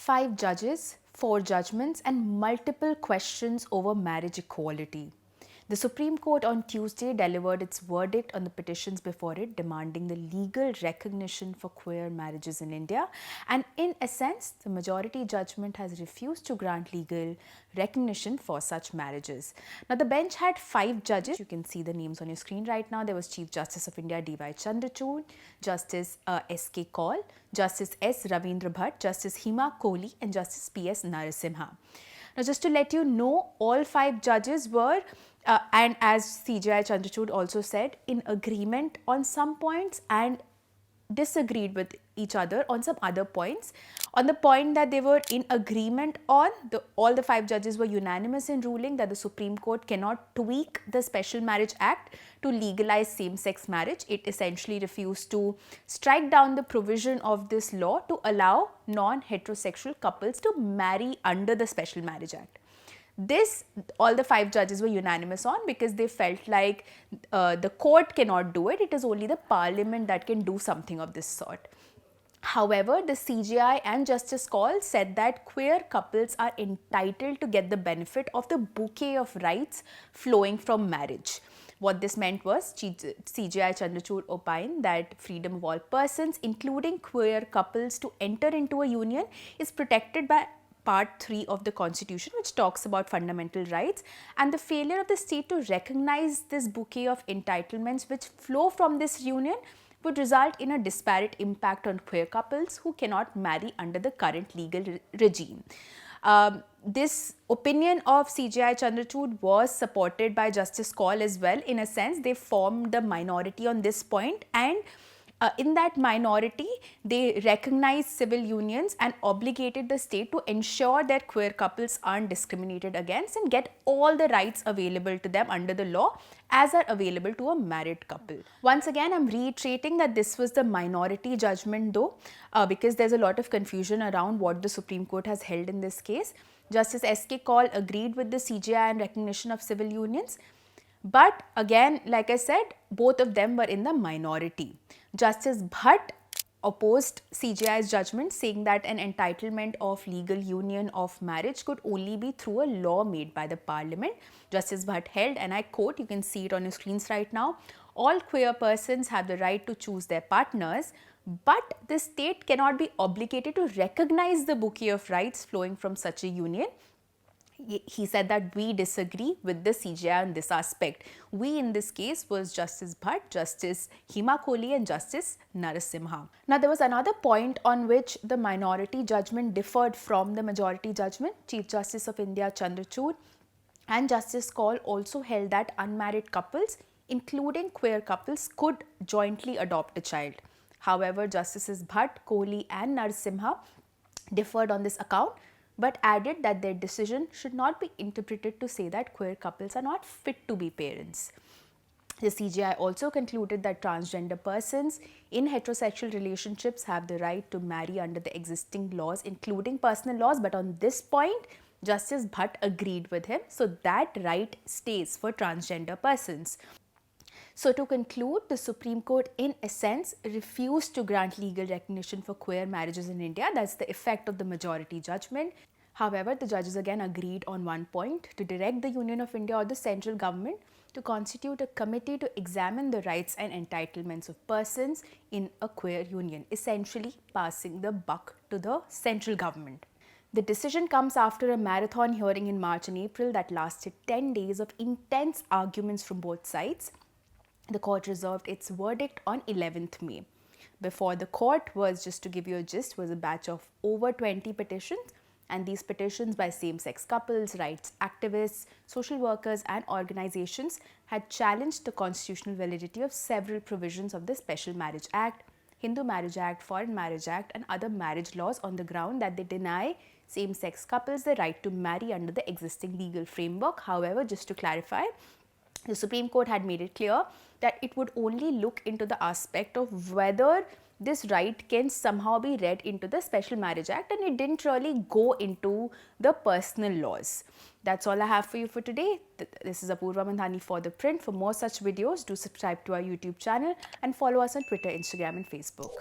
5 judges, 4 judgments, and multiple questions over marriage equality. The Supreme Court on Tuesday delivered its verdict on the petitions before it, demanding the legal recognition for queer marriages in India. And in a sense, the majority judgment has refused to grant legal recognition for such marriages. Now, the bench had 5 judges. You can see the names on your screen right now. There was Chief Justice of India D.Y. Chandrachud, Justice S.K. Kaul, Justice S. Ravindra Bhatt, Justice Hima Kohli, and Justice P.S. Narasimha. Now, just to let you know, all 5 judges were, and as CJI Chandrachud also said, in agreement on some points and disagreed with each other on some other points. On the point that they were in agreement on, all the 5 judges were unanimous in ruling that the Supreme Court cannot tweak the Special Marriage Act to legalize same-sex marriage. It essentially refused to strike down the provision of this law to allow non-heterosexual couples to marry under the Special Marriage Act. This, all the 5 judges were unanimous on because they felt like the court cannot do it. It is only the parliament that can do something of this sort. However, the CJI and Justice Kaul said that queer couples are entitled to get the benefit of the bouquet of rights flowing from marriage. What this meant was CJI Chandrachud opined that freedom of all persons, including queer couples, to enter into a union is protected by Part 3 of the Constitution, which talks about fundamental rights, and the failure of the state to recognize this bouquet of entitlements which flow from this union would result in a disparate impact on queer couples who cannot marry under the current legal regime. This opinion of CJI Chandrachud was supported by Justice Kaul as well. In a sense, they formed a minority on this point, and in that minority, they recognized civil unions and obligated the state to ensure that queer couples aren't discriminated against and get all the rights available to them under the law as are available to a married couple. Once again, I'm reiterating that this was the minority judgment though, because there's a lot of confusion around what the Supreme Court has held in this case. Justice S.K. Kaul agreed with the CJI and recognition of civil unions. But again, like I said, both of them were in the minority. Justice Bhatt opposed CJI's judgment, saying that an entitlement of legal union of marriage could only be through a law made by the parliament. Justice Bhatt held, and I quote, you can see it on your screens right now, all queer persons have the right to choose their partners, but the state cannot be obligated to recognize the bouquet of rights flowing from such a union. He said that we disagree with the CJI on this aspect. We in this case was Justice Bhatt, Justice Hima Kohli, and Justice Narasimha. Now, there was another point on which the minority judgment differed from the majority judgment. Chief Justice of India Chandrachud and Justice Kaul also held that unmarried couples, including queer couples, could jointly adopt a child. However, Justices Bhatt, Kohli, and Narasimha differed on this account, but added that their decision should not be interpreted to say that queer couples are not fit to be parents. The CJI also concluded that transgender persons in heterosexual relationships have the right to marry under the existing laws, including personal laws, but on this point, Justice Bhatt agreed with him, so that right stays for transgender persons. So to conclude, the Supreme Court in a sense refused to grant legal recognition for queer marriages in India. That's the effect of the majority judgment. However, the judges again agreed on one point, to direct the Union of India or the central government to constitute a committee to examine the rights and entitlements of persons in a queer union, essentially passing the buck to the central government. The decision comes after a marathon hearing in March and April that lasted 10 days of intense arguments from both sides. The court reserved its verdict on 11th May. Before the court was, just to give you a gist, was a batch of over 20 petitions, and these petitions by same-sex couples, rights activists, social workers and organizations had challenged the constitutional validity of several provisions of the Special Marriage Act, Hindu Marriage Act, Foreign Marriage Act and other marriage laws on the ground that they deny same-sex couples the right to marry under the existing legal framework. However, just to clarify, the Supreme Court had made it clear that it would only look into the aspect of whether this right can somehow be read into the Special Marriage Act, and it didn't really go into the personal laws. That's all I have for you for today. This is Apoorva Mandhani for ThePrint. For more such videos, do subscribe to our YouTube channel and follow us on Twitter, Instagram and Facebook.